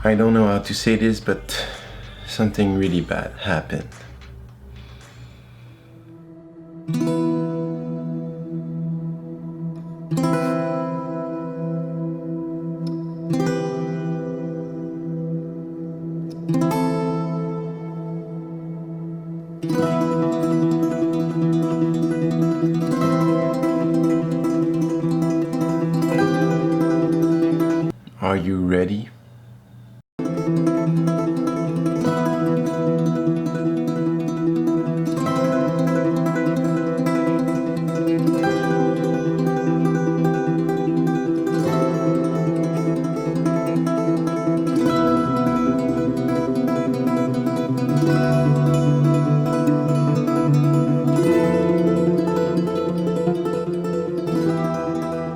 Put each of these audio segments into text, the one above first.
I don't know how to say this, but something really bad happened. Are you ready?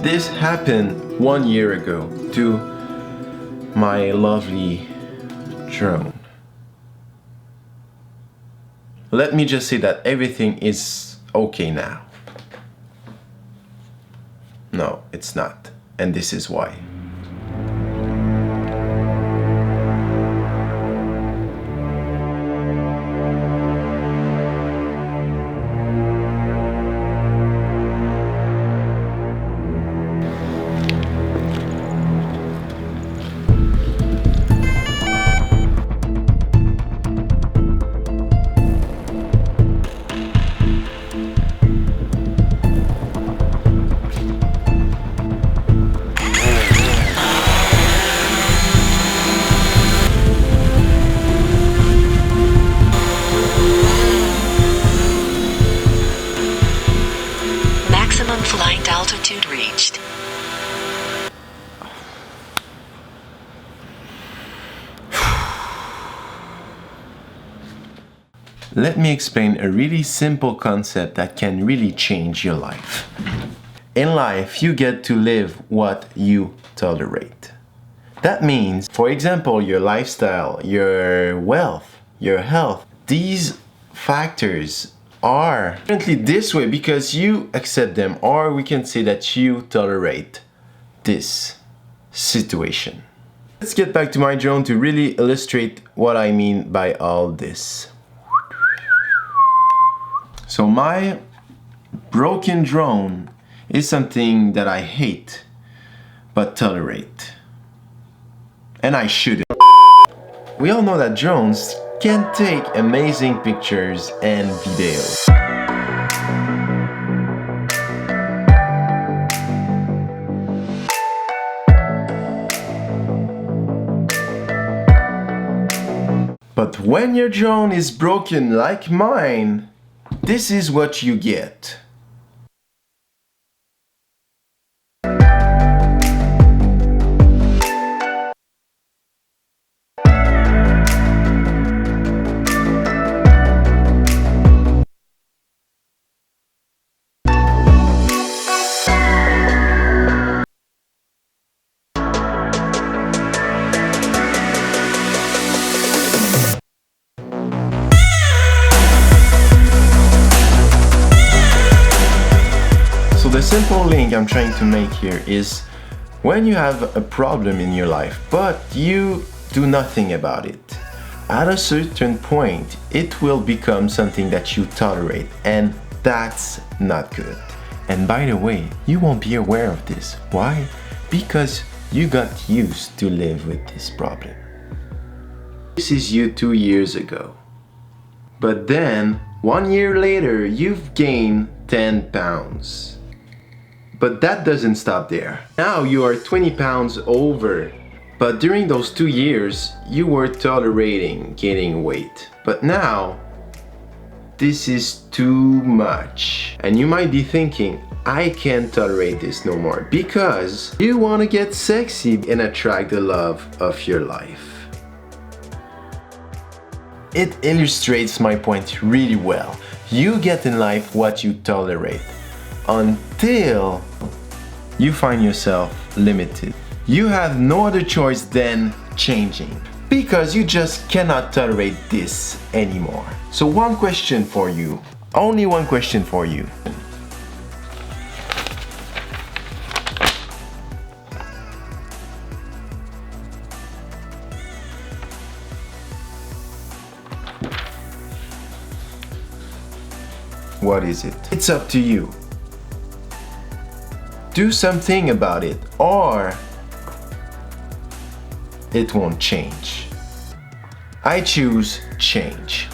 This happened 1 year ago to my lovely drone. Let me just say that everything is okay now. No, it's not. And this is why. Maximum flight altitude reached. Let me explain a really simple concept that can really change your life. In life, you get to live what you tolerate. That means, for example, your lifestyle, your wealth, your health. These factors are currently this way because you accept them, or we can say that you tolerate this situation. Let's get back to my drone to really illustrate what I mean by all this. So my broken drone is something that I hate but tolerate. And I shouldn't. We all know that drones can take amazing pictures and videos. But when your drone is broken like mine, this is what you get. The simple link I'm trying to make here is when you have a problem in your life but you do nothing about it, at a certain point it will become something that you tolerate, and that's not good. And by the way, you won't be aware of this. Why? Because you got used to live with this problem. This is you 2 years ago. But then 1 year later you've gained 10 pounds. But that doesn't stop there. Now you are 20 pounds over. But during those 2 years, you were tolerating gaining weight. But now, this is too much. And you might be thinking, I can't tolerate this no more, because you want to get sexy and attract the love of your life. It illustrates my point really well. You get in life what you tolerate, until you find yourself limited. You have no other choice than changing, because you just cannot tolerate this anymore. So one question for you, only one question for you. What is it? It's up to you. Do something about it, or it won't change. I choose change.